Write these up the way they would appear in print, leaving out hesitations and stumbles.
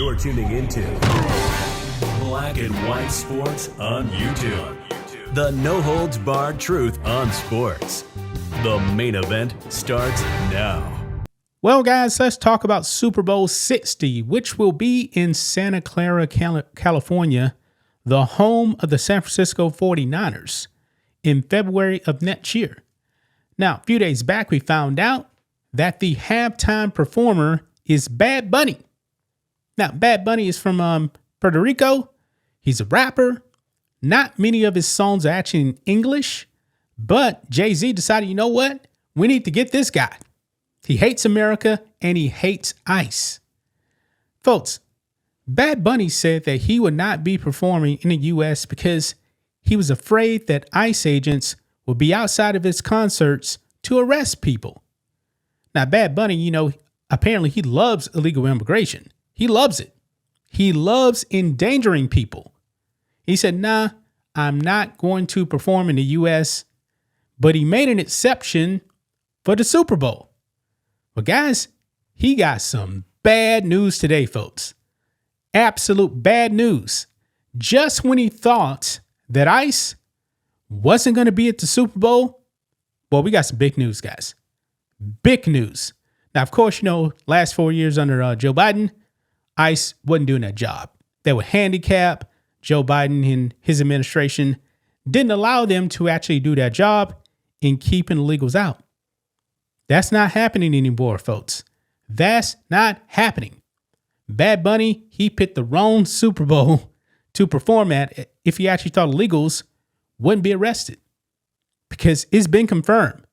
You're tuning into Black and White Sports on YouTube. The no-holds-barred truth on sports. The main event starts now. Well, guys, let's talk about Super Bowl 60, which will be in Santa Clara, California, the home of the San Francisco 49ers, in February of next year. Now, a few days back, we found out that the halftime performer is Bad Bunny. Now, Bad Bunny is from Puerto Rico. He's a rapper. Not many of his songs are actually in English, but Jay-Z decided, you know what? We need to get this guy. He hates America and he hates ICE. Folks, Bad Bunny said that he would not be performing in the U.S. because he was afraid that ICE agents would be outside of his concerts to arrest people. Now, Bad Bunny, apparently he loves illegal immigration. He loves it. He loves endangering people. He said, nah, I'm not going to perform in the U.S., but he made an exception for the Super Bowl. Well, guys, he got some bad news today, folks. Absolute bad news. Just when he thought that ICE wasn't going to be at the Super Bowl, well, we got some big news, guys. Big news. Now, of course, last 4 years under Joe Biden, ICE wasn't doing that job. They were handicapped. Joe Biden and his administration didn't allow them to actually do that job in keeping illegals out. That's not happening anymore, folks. That's not happening. Bad Bunny, he picked the wrong Super Bowl to perform at if he actually thought illegals wouldn't be arrested. Because it's been confirmed.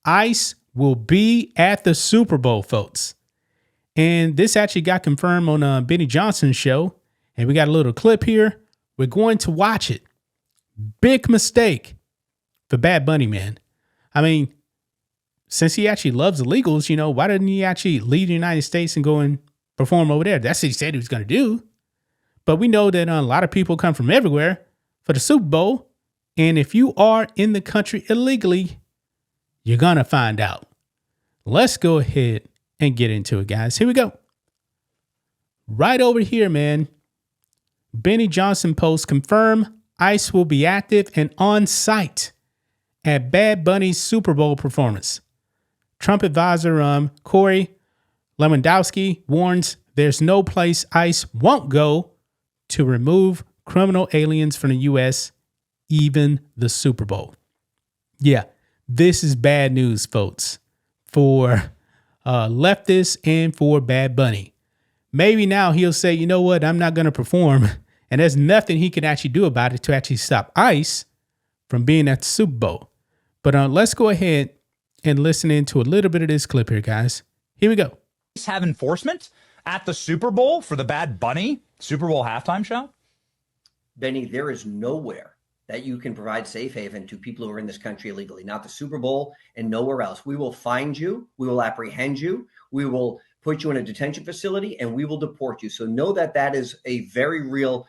ICE will be at the Super Bowl, folks. And this actually got confirmed on Benny Johnson's show. And we got a little clip here. We're going to watch it. Big mistake for Bad Bunny, man. I mean, since he actually loves illegals, why didn't he actually leave the United States and go and perform over there? That's what he said he was going to do. But we know that a lot of people come from everywhere for the Super Bowl. And if you are in the country illegally, you're going to find out. Let's go ahead and get into it, guys. Here we go. Right over here, man. Benny Johnson post confirm ICE will be active and on site at Bad Bunny's Super Bowl performance. Trump advisor Corey Lewandowski warns there's no place ICE won't go to remove criminal aliens from the U.S., even the Super Bowl. Yeah, this is bad news, folks, for leftists and for Bad Bunny. Maybe now he'll say, you know what, I'm not going to perform. And there's nothing he can actually do about it to actually stop ICE from being at the Super Bowl. But let's go ahead and listen into a little bit of this clip here, guys. Here we go. Have enforcement at the Super Bowl for the Bad Bunny Super Bowl halftime show? Benny, there is nowhere that you can provide safe haven to people who are in this country illegally, not the Super Bowl and nowhere else. We will find you. We will apprehend you. We will put you in a detention facility and we will deport you. So know that that is a very real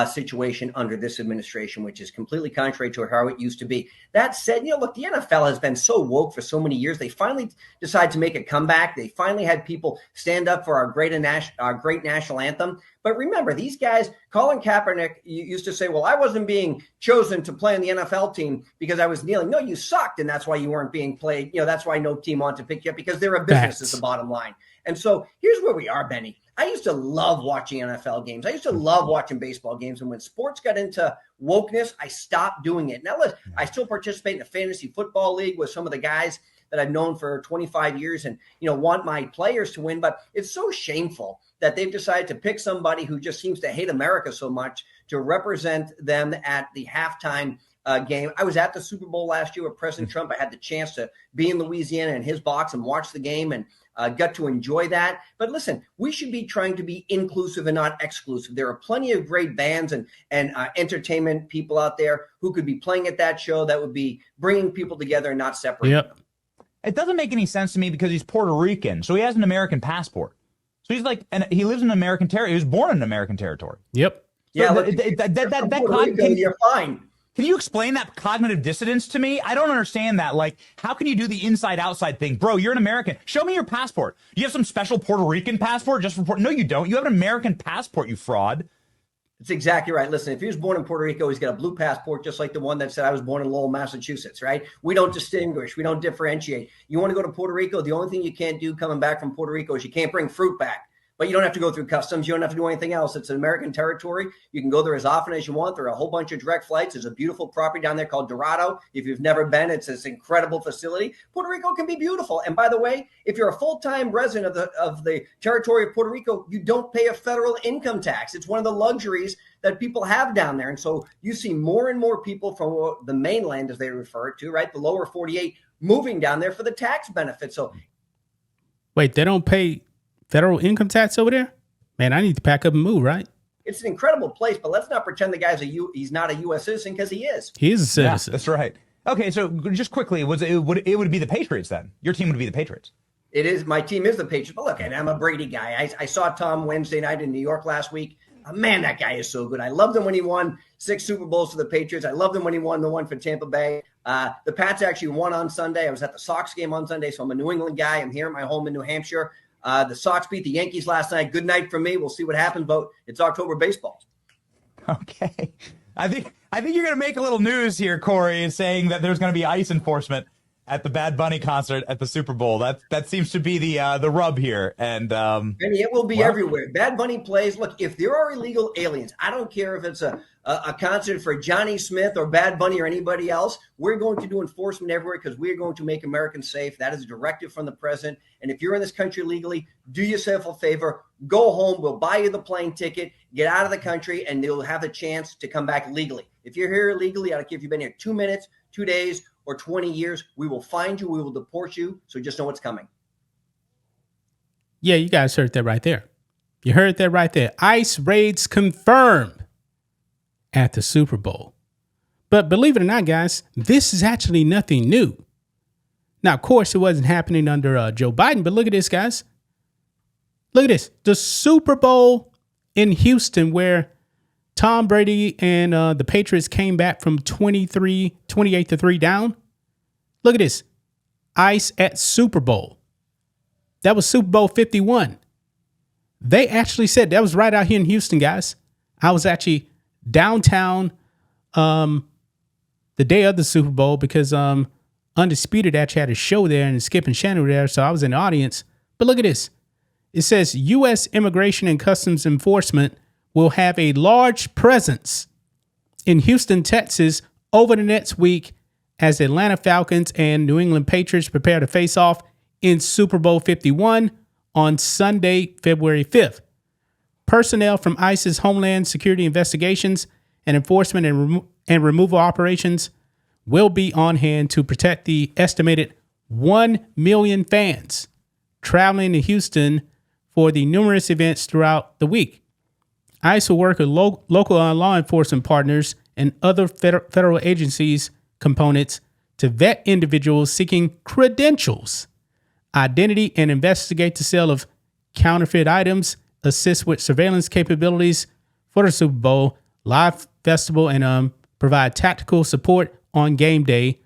situation under this administration, which is completely contrary to how it used to be. That said, look, the NFL has been so woke for so many years. They finally decided to make a comeback. They finally had people stand up for our great national anthem. But remember, these guys, Colin Kaepernick used to say, well, I wasn't being chosen to play on the NFL team because I was kneeling. No, you sucked, and that's why you weren't being played. That's why no team wanted to pick you up, because they're a business is the bottom line. And so here's where we are, Benny. I used to love watching NFL games. I used to love watching baseball games. And when sports got into wokeness, I stopped doing it. Now, I still participate in a fantasy football league with some of the guys that I've known for 25 years and, want my players to win. But it's so shameful that they've decided to pick somebody who just seems to hate America so much to represent them at the halftime game. I was at the Super Bowl last year with President Trump. I had the chance to be in Louisiana in his box and watch the game and got to enjoy that. But listen, we should be trying to be inclusive and not exclusive. There are plenty of great bands and entertainment people out there who could be playing at that show that would be bringing people together and not separating them. It doesn't make any sense to me because he's Puerto Rican, so he has an American passport. So he's like, and he lives in American territory. He was born in American territory. Yep. Yeah, so that you're fine. Can you explain that cognitive dissonance to me? I don't understand that. Like, how can you do the inside-outside thing? Bro, you're an American. Show me your passport. Do you have some special Puerto Rican passport just for... No, you don't. You have an American passport, you fraud. That's exactly right. Listen, if he was born in Puerto Rico, he's got a blue passport, just like the one that said I was born in Lowell, Massachusetts, right? We don't distinguish. We don't differentiate. You want to go to Puerto Rico, the only thing you can't do coming back from Puerto Rico is you can't bring fruit back. But you don't have to go through customs. You don't have to do anything else. It's an American territory. You can go there as often as you want. There are a whole bunch of direct flights. There's a beautiful property down there called Dorado. If you've never been, it's this incredible facility. Puerto Rico can be beautiful. And by the way, if you're a full-time resident of the territory of Puerto Rico, you don't pay a federal income tax. It's one of the luxuries that people have down there. And so you see more and more people from the mainland, as they refer to, right, the lower 48, moving down there for the tax benefits. So, wait, they don't pay federal income tax over there? Man, I need to pack up and move, right? It's an incredible place, but let's not pretend the guy's he's not a U.S. citizen, because he is. He is a citizen. Yeah, that's right. Okay, so just quickly, it would be the Patriots then? Your team would be the Patriots. It is. My team is the Patriots. But look, I'm a Brady guy. I saw Tom Wednesday night in New York last week. Man, that guy is so good. I loved him when he won 6 Super Bowls for the Patriots. I loved him when he won the one for Tampa Bay. The Pats actually won on Sunday. I was at the Sox game on Sunday, so I'm a New England guy. I'm here at my home in New Hampshire. The Sox beat the Yankees last night. Good night for me. We'll see what happens, but it's October baseball. Okay. I think you're going to make a little news here, Corey, saying that there's going to be ICE enforcement at the Bad Bunny concert at the Super Bowl. That seems to be the rub here. And it will be everywhere. Bad Bunny plays. Look, if there are illegal aliens, I don't care if it's a concert for Johnny Smith or Bad Bunny or anybody else. We're going to do enforcement everywhere because we're going to make Americans safe. That is a directive from the president. And if you're in this country legally, do yourself a favor. Go home. We'll buy you the plane ticket. Get out of the country, and you'll have a chance to come back legally. If you're here illegally, I don't care if you've been here 2 minutes, 2 days, or 20 years, we will find you. We will deport you. So just know what's coming. Yeah, you guys heard that right there. You heard that right there. ICE raids confirmed at the Super Bowl. But believe it or not, guys, this is actually nothing new. Now, of course, it wasn't happening under Joe Biden, but look at this, guys. Look at this. The Super Bowl in Houston, where Tom Brady and the Patriots came back from 28-3 down. Look at this. ICE at Super Bowl. That was Super Bowl 51. They actually said that was right out here in Houston, guys. I was actually downtown the day of the Super Bowl because Undisputed actually had a show there and Skip and Shannon were there, so I was in the audience. But look at this. It says U.S. Immigration and Customs Enforcement will have a large presence in Houston, Texas over the next week as the Atlanta Falcons and New England Patriots prepare to face off in Super Bowl 51 on Sunday, February 5th. Personnel from ICE's Homeland Security Investigations and Enforcement and Removal Operations will be on hand to protect the estimated 1 million fans traveling to Houston for the numerous events throughout the week. ICE will work with local law enforcement partners and other federal agencies components to vet individuals seeking credentials, identity, and investigate the sale of counterfeit items, assist with surveillance capabilities for the Super Bowl, live festival, and provide tactical support on game day,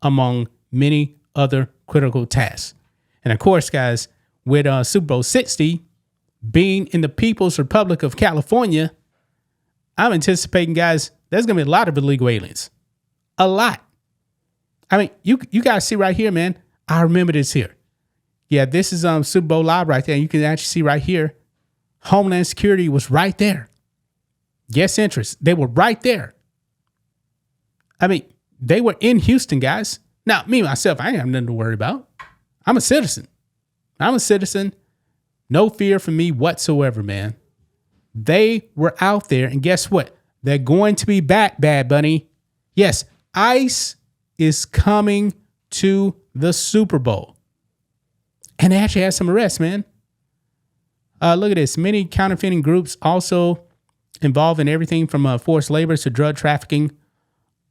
among many other critical tasks. And of course, guys, with Super Bowl 60 being in the People's Republic of California, I'm anticipating, guys, there's going to be a lot of illegal aliens. A lot. I mean, you guys see right here, man. I remember this here. Yeah, this is Super Bowl Live right there. You can actually see right here. Homeland Security was right there. Guest interest. They were right there. I mean, they were in Houston, guys. Now, me, myself, I ain't have nothing to worry about. I'm a citizen. No fear for me whatsoever, man. They were out there, and guess what? They're going to be back, Bad Bunny. Yes, ICE is coming to the Super Bowl. And they actually had some arrests, man. Look at this. Many counterfeiting groups also involved in everything from forced labor to drug trafficking.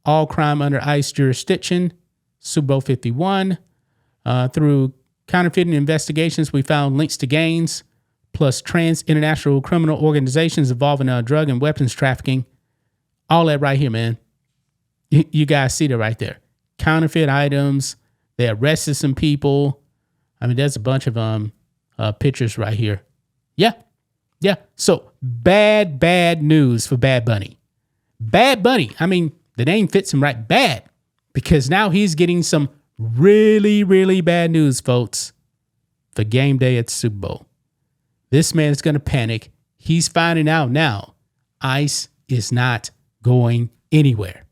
All crime under ICE jurisdiction. Super Bowl 51. Through counterfeiting investigations, we found links to gangs, plus trans-international criminal organizations involved in drug and weapons trafficking. All that right here, man. You guys see that right there. Counterfeit items. They arrested some people. I mean, there's a bunch of pictures right here. Yeah. So bad news for Bad Bunny. Bad Bunny. I mean, the name fits him right. Bad. Because now he's getting some really, really bad news, folks, for game day at the Super Bowl. This man is going to panic. He's finding out now ICE is not going anywhere.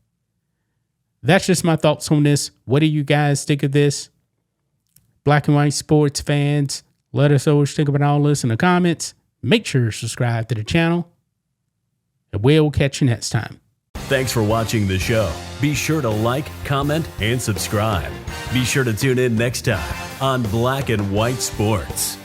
That's just my thoughts on this. What do you guys think of this? Black and white sports fans, let us know what you think about all this in the comments. Make sure to subscribe to the channel. And we'll catch you next time. Thanks for watching the show. Be sure to like, comment, and subscribe. Be sure to tune in next time on Black and White Sports.